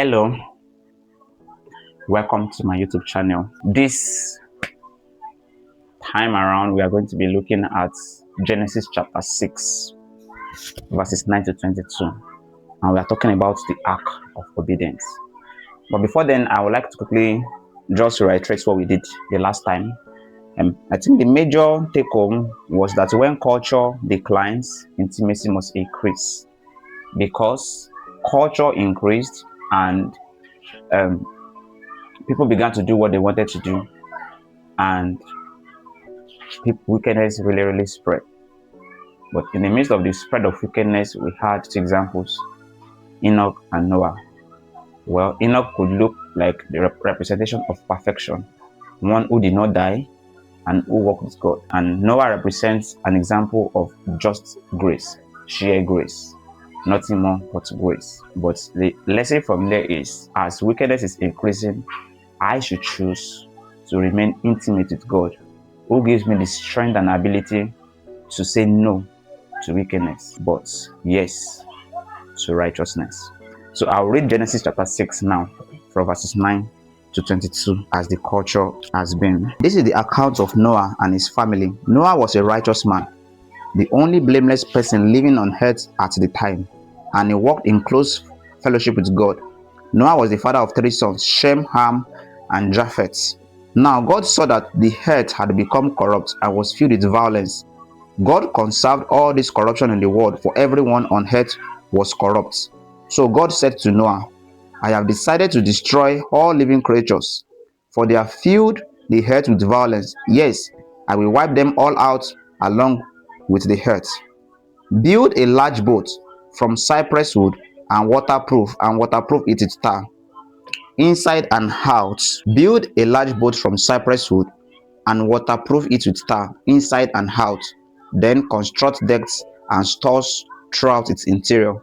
Hello, welcome to my YouTube channel. This time around, we are going to be looking at Genesis chapter 6, verses 9 to 22. And we are talking about the Ark of Obedience. But before then, I would like to quickly just reiterate what we did the last time. I think the major take home was that when culture declines, intimacy must increase. Because culture increased and people began to do what they wanted to do, and wickedness really spread. But in the midst of the spread of wickedness, we had two examples: Enoch and Noah. Well, Enoch could look like the representation of perfection, one who did not die and who walked with God. And Noah represents an example of just grace, sheer grace, nothing more but grace. But the lesson from there is, as wickedness is increasing, I should choose to remain intimate with God, who gives me the strength and ability to say no to wickedness, but yes to righteousness. So I'll read Genesis chapter 6 now, from verses 9 to 22, as the culture has been. This is the account of Noah and his family. Noah was a righteous man, the only blameless person living on earth at the time, and he walked in close fellowship with God. Noah was the father of 3 sons, Shem, Ham, and Japheth. Now God saw that the earth had become corrupt and was filled with violence. God conserved all this corruption in the world, for everyone on earth was corrupt. So God said to Noah, I have decided to destroy all living creatures, for they have filled the earth with violence. Yes, I will wipe them all out along with the earth. Build a large boat from cypress wood and waterproof it with tar, inside and out. Build a large boat from cypress wood and waterproof it with tar, inside and out. Then construct decks and stores throughout its interior.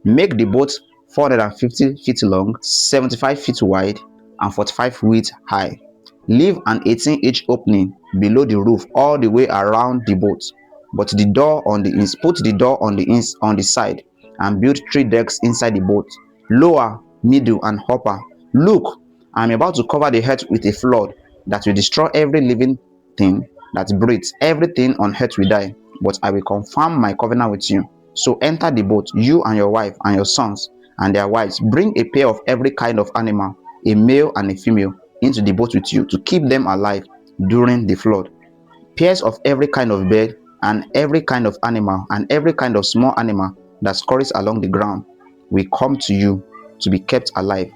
Make the boat 450 feet long, 75 feet wide, and 45 feet high. Leave an 18-inch opening below the roof all the way around the boat. Put the door on the side, and build 3 decks inside the boat, lower, middle, and upper. Look, I am about to cover the earth with a flood that will destroy every living thing that breathes. Everything on earth will die, but I will confirm my covenant with you. So enter the boat, you and your wife and your sons and their wives. Bring a pair of every kind of animal, a male and a female, into the boat with you to keep them alive during the flood. Pairs of every kind of bird and every kind of animal and every kind of small animal that scurries along the ground will come to you to be kept alive.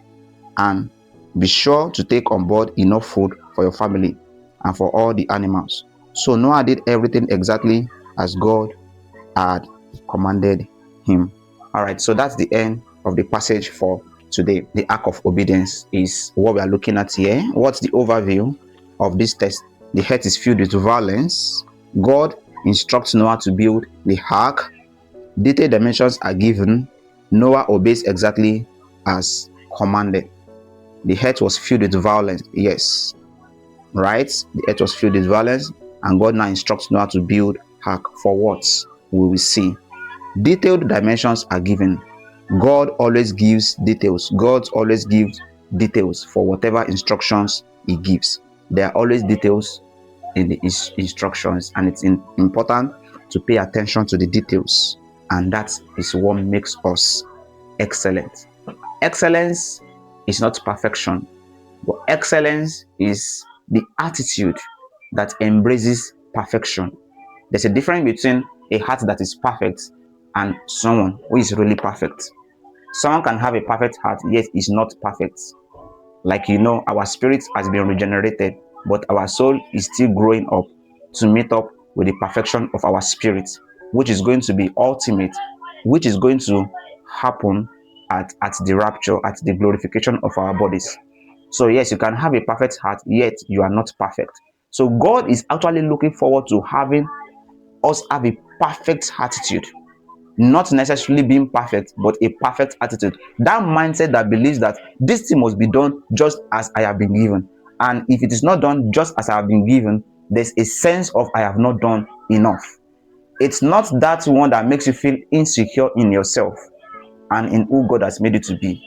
And be sure to take on board enough food for your family and for all the animals. So Noah did everything exactly as God had commanded him. All right, so that's the end of the passage for today. The Ark of Obedience is what we are looking at here. What's the overview of this text? The earth is filled with violence. God instructs Noah to build the ark. Detailed dimensions are given. Noah obeys exactly as commanded. The earth was filled with violence. Yes, right? The earth was filled with violence, and God now instructs Noah to build ark. For what? We will see. Detailed dimensions are given. God always gives details. God always gives details for whatever instructions he gives. There are always details in the instructions, and it's important to pay attention to the details, and that is what makes us excellent. Excellence is not perfection, but excellence is the attitude that embraces perfection. There's a difference between a heart that is perfect and someone who is really perfect. Someone can have a perfect heart, yet is not perfect. Like, our spirit has been regenerated, but our soul is still growing up to meet up with the perfection of our spirit, which is going to be ultimate, which is going to happen at the rapture, at the glorification of our bodies. So yes, you can have a perfect heart, yet you are not perfect. So God is actually looking forward to having us have a perfect attitude. Not necessarily being perfect, but a perfect attitude. That mindset that believes that this thing must be done just as I have been given. And if it is not done just as I have been given, there's a sense of I have not done enough. It's not that one that makes you feel insecure in yourself and in who God has made you to be.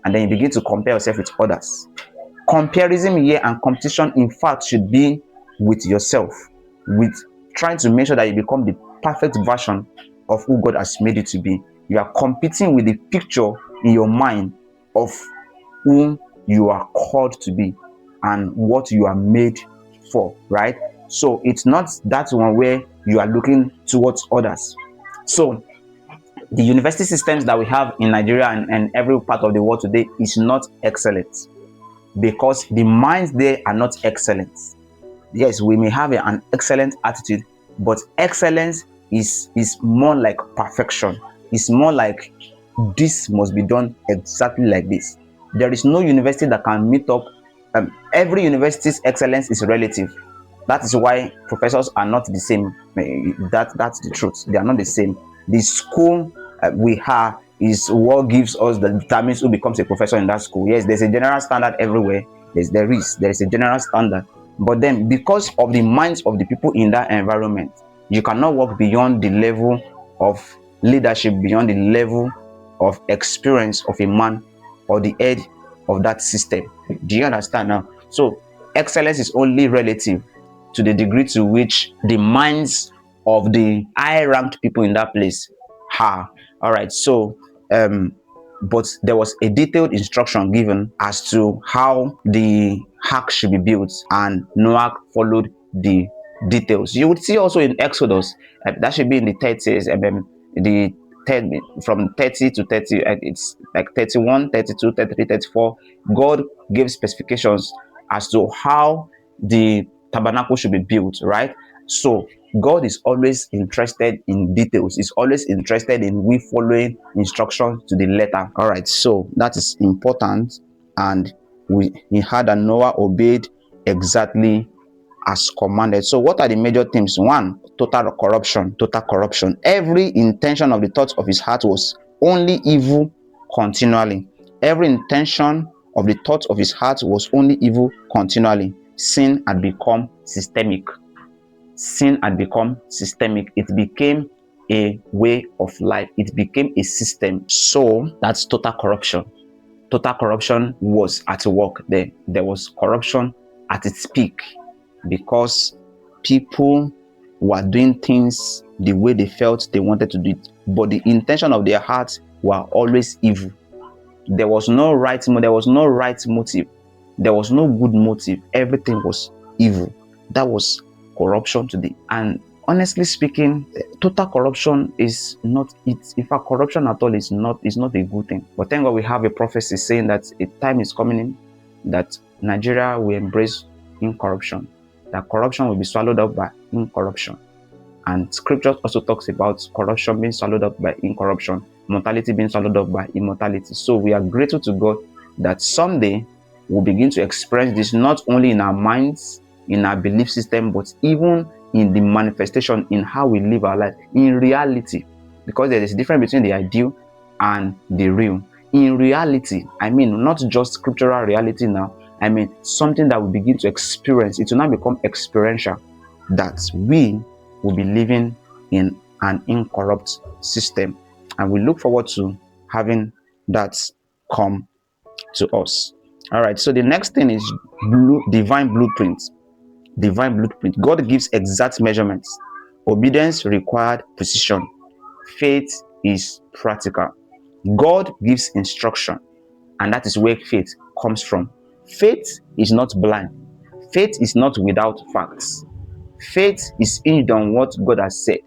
and then you begin to compare yourself with others. Comparison here and competition, in fact, should be with yourself, with trying to make sure that you become the perfect version of who God has made you to be. You are competing with the picture in your mind of whom you are called to be and what you are made for, right? So it's not that one where you are looking towards others. So the university systems that we have in Nigeria and every part of the world today is not excellent, because the minds there are not excellent. Yes, we may have an excellent attitude, but excellence is more like perfection. It's more like this must be done exactly like this. There is no university that can meet up. Every university's excellence is relative. That is why professors are not the same. That's the truth. They are not the same. The school we have is what gives us the determines who becomes a professor in that school. Yes, there's a general standard everywhere. There is a general standard. But then, because of the minds of the people in that environment, you cannot walk beyond the level of leadership, beyond the level of experience of a man or the head of that system. Do you understand now? So excellence is only relative to the degree to which the minds of the high-ranked people in that place are. All right. So but there was a detailed instruction given as to how the ark should be built, and Noah followed the details. You would see also in Exodus, that should be in the 30s, and then the from 30 to 30, it's like 31, 32, 33, 34. God gave specifications as to how the tabernacle should be built, right? So God is always interested in details. He's always interested in we following instructions to the letter. All right, so that is important, and we had that Noah obeyed exactly as commanded. So what are the major themes? One, total corruption. Total corruption. Every intention of the thoughts of his heart was only evil continually. Every intention of the thoughts of his heart was only evil continually. Sin had become systemic. Sin had become systemic. It became a way of life. It became a system. So that's total corruption. Total corruption was at work there. There was corruption at its peak, because people were doing things the way they felt they wanted to do it, but the intention of their hearts were always evil. There was no right motive. There was no good motive. Everything was evil. That was corruption today. And honestly speaking, total corruption is not it. In fact, corruption at all is not a good thing. But thank God we have a prophecy saying that a time is coming in that Nigeria will embrace incorruption, that corruption will be swallowed up by incorruption. And scripture also talks about corruption being swallowed up by incorruption, mortality being swallowed up by immortality. So we are grateful to God that someday we'll begin to experience this, not only in our minds, in our belief system, but even in the manifestation, in how we live our life, in reality. Because there is a difference between the ideal and the real. In reality, I mean, not just scriptural reality now, I mean something that we begin to experience. It will now become experiential, that we will be living in an incorrupt system, and we look forward to having that come to us. All right, so the next thing is divine blueprint. Divine blueprint. God gives exact measurements. Obedience required precision. Faith is practical. God gives instruction, and that is where faith comes from. Faith is not blind. Faith is not without facts. Faith is hinged on what God has said.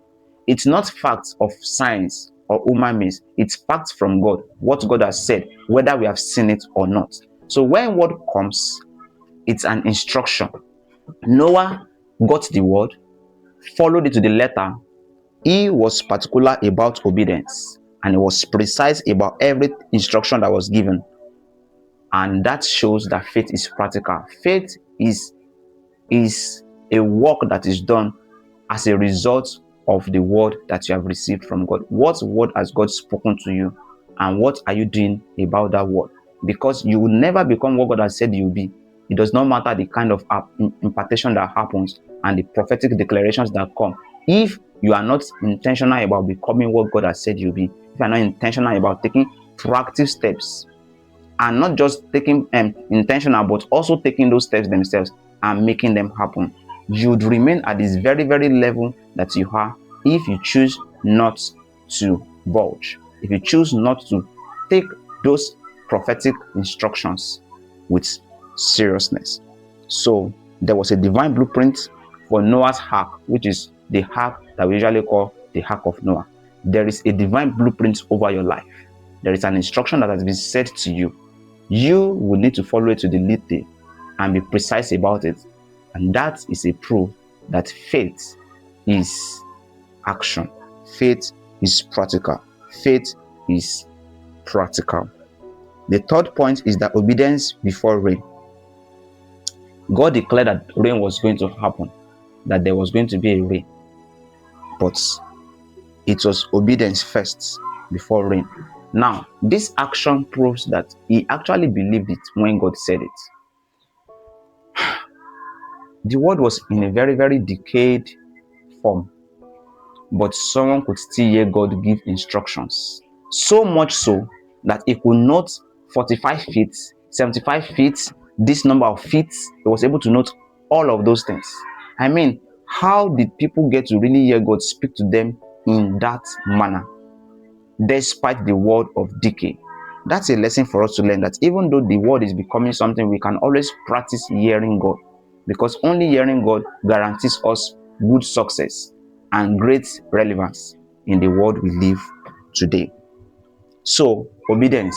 It's not facts of science or human means. It's facts from God, what God has said, whether we have seen it or not. So when word comes, it's an instruction. Noah got the word, followed it to the letter. He was particular about obedience, and he was precise about every instruction that was given. And that shows that faith is practical. Faith is a work that is done as a result of the word that you have received from God. What word has God spoken to you, and what are you doing about that word? Because you will never become what God has said you will be. It does not matter the kind of impartation that happens and the prophetic declarations that come. If you are not intentional about becoming what God has said you'll be, if you are not intentional about taking proactive steps and not just taking intentional, but also taking those steps themselves and making them happen, you'd remain at this very, very level that you are if you choose not to budge, if you choose not to take those prophetic instructions with seriousness. So there was a divine blueprint for Noah's ark, which is the ark that we usually call the Ark of Noah. There is a divine blueprint over your life. There is an instruction that has been said to you. You will need to follow it to the letter and be precise about it. And that is a proof that faith is action. Faith is practical. Faith is practical. The third point is that obedience before rain. God declared that rain was going to happen, that there was going to be a rain. But it was obedience first before rain. Now, this action proves that he actually believed it when God said it. The word was in a very, very decayed form, but someone could still hear God give instructions. So much so that he could note 45 feet, 75 feet, this number of feet. He was able to note all of those things. I mean, how did people get to really hear God speak to them in that manner, despite the word of decay? That's a lesson for us to learn, that even though the word is becoming something, we can always practice hearing God, because only hearing God guarantees us good success and great relevance in the world we live today. So, obedience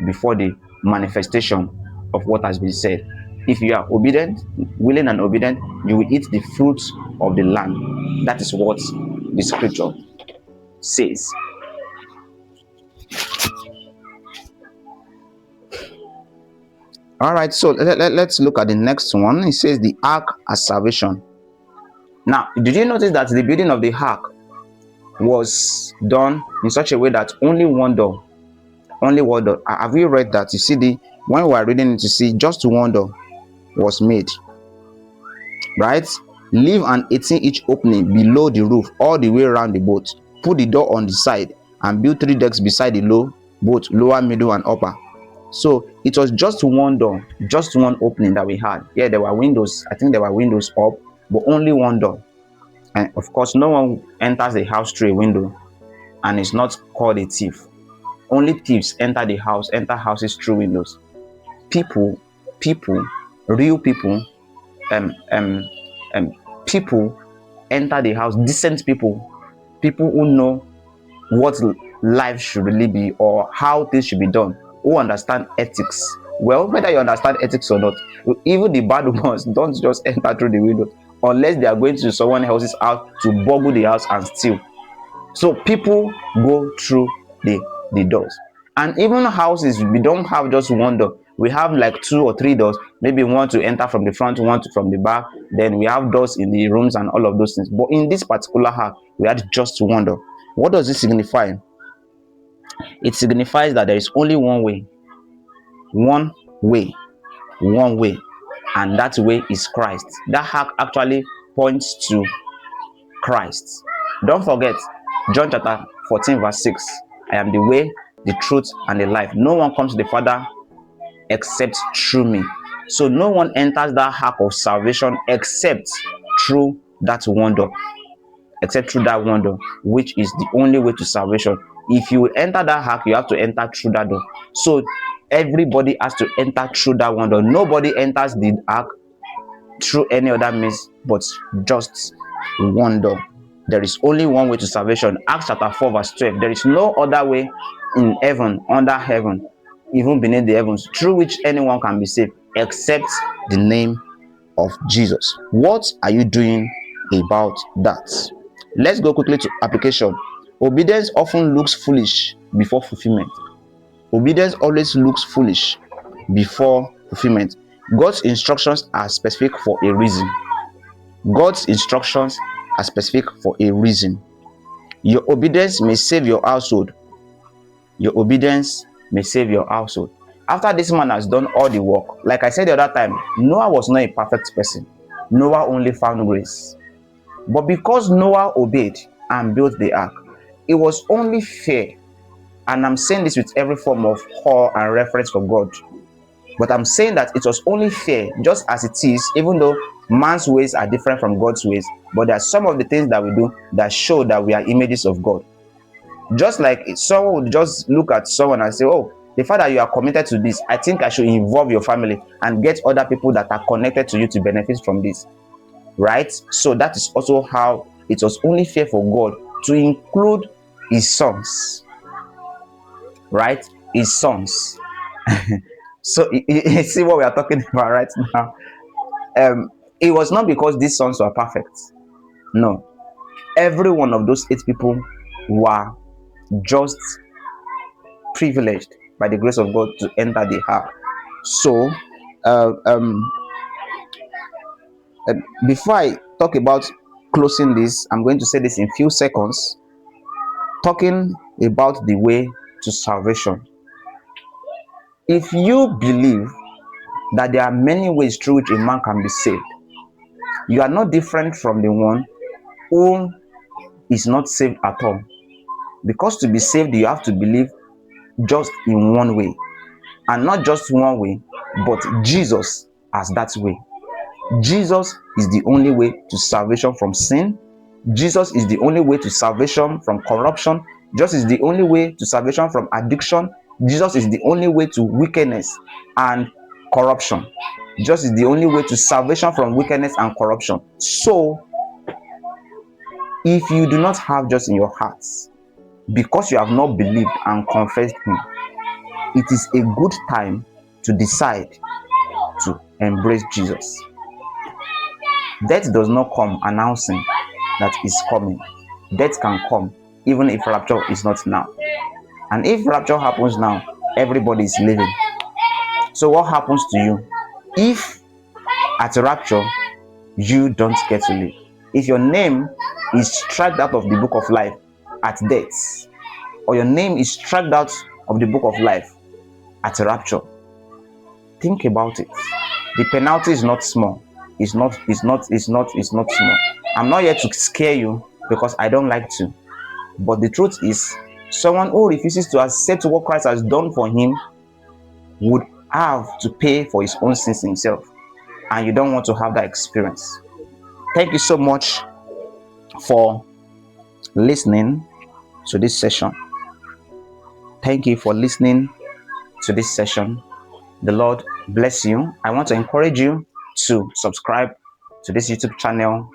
before the manifestation of what has been said. If you are obedient, willing and obedient, you will eat the fruits of the land. That is what the scripture says. All right, so let's look at the next one. It says the ark as salvation. Now, did you notice that the building of the ark was done in such a way that only one door? Have you read that? You see, when we are reading it, you see just one door was made, right? Leave an 18-inch opening below the roof all the way around the boat. Put the door on the side and build 3 decks beside the boat, lower, middle, and upper. So it was just one door, just one opening that we had. Yeah, there were windows. I think there were windows up, but only one door. And of course, no one enters the house through a window, and it's not called a thief. Only thieves enter houses through windows. People, real people, people enter the house. Decent people who know what life should really be or how things should be done, who understand ethics. Well, whether you understand ethics or not, even the bad ones don't just enter through the window unless they are going to someone else's house to boggle the house and steal. So people go through the doors. And even houses, we don't have just one door. We have like 2 or 3 doors. Maybe one to enter from the front, one from the back. Then we have doors in the rooms and all of those things. But in this particular house, we had just one door. What does this signify? It signifies that there is only one way. One way. And that way is Christ. That ark actually points to Christ. Don't forget, John chapter 14 verse 6. I am the way, the truth, and the life. No one comes to the Father except through me. So no one enters that ark of salvation except through that one door. Which is the only way to salvation. If you enter that ark, you have to enter through that door. So everybody has to enter through that one door. Nobody enters the ark through any other means but just one door. There is only one way to salvation. Acts chapter 4 verse 12. There is no other way in heaven, under heaven, even beneath the heavens, through which anyone can be saved except the name of Jesus. What are you doing about that? Let's go quickly to application. Obedience often looks foolish before fulfillment. Obedience always looks foolish before fulfillment. God's instructions are specific for a reason. Your obedience may save your household. After this man has done all the work, like I said the other time, Noah was not a perfect person. Noah only found grace. But because Noah obeyed and built the ark, it was only fair And I'm saying this with every form of awe and reference for God. But I'm saying that it was only fair, just as it is, even though man's ways are different from God's ways. But there are some of the things that we do that show that we are images of God. Just like someone would just look at someone and say, oh, the fact that you are committed to this, I think I should involve your family and get other people that are connected to you to benefit from this. Right? So that is also how it was only fair for God to include his sons. Right? His sons. So you see what we are talking about right now. It was not because these sons were perfect. No. Every one of those 8 people were just privileged by the grace of God to enter the ark. So, before I talk about closing this, I'm going to say this in few seconds. Talking about the way to salvation. If you believe that there are many ways through which a man can be saved, you are not different from the one who is not saved at all. Because to be saved, you have to believe just in one way, and not just one way, but Jesus as that way. Jesus is the only way to salvation from sin. Jesus is the only way to salvation from corruption. Jesus is the only way to salvation from addiction. Jesus is the only way to wickedness and corruption. Jesus is the only way to salvation from wickedness and corruption. So, if you do not have Jesus in your hearts, because you have not believed and confessed him, it is a good time to decide to embrace Jesus. Death does not come announcing that is coming. Death can come even if rapture is not now. And if rapture happens now, everybody is living. So what happens to you if at rapture you don't get to live? If your name is struck out of the book of life at death, or your name is struck out of the book of life at rapture, think about it. The penalty is not small. It's not small. I'm not here to scare you because I don't like to. But the truth is, someone who refuses to accept what Christ has done for him would have to pay for his own sins himself. And you don't want to have that experience. Thank you so much for listening to this session. Thank you for listening to this session. The Lord bless you. I want to encourage you to subscribe to this YouTube channel,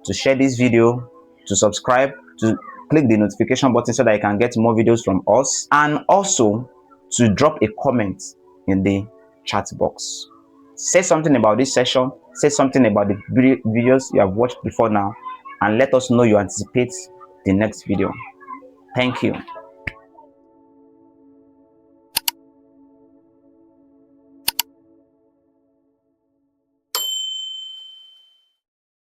to share this video, to subscribe, to click the notification button so that you can get more videos from us, and also to drop a comment in the chat box. Say something about this session, say something about the videos you have watched before now, and let us know you anticipate the next video. Thank you.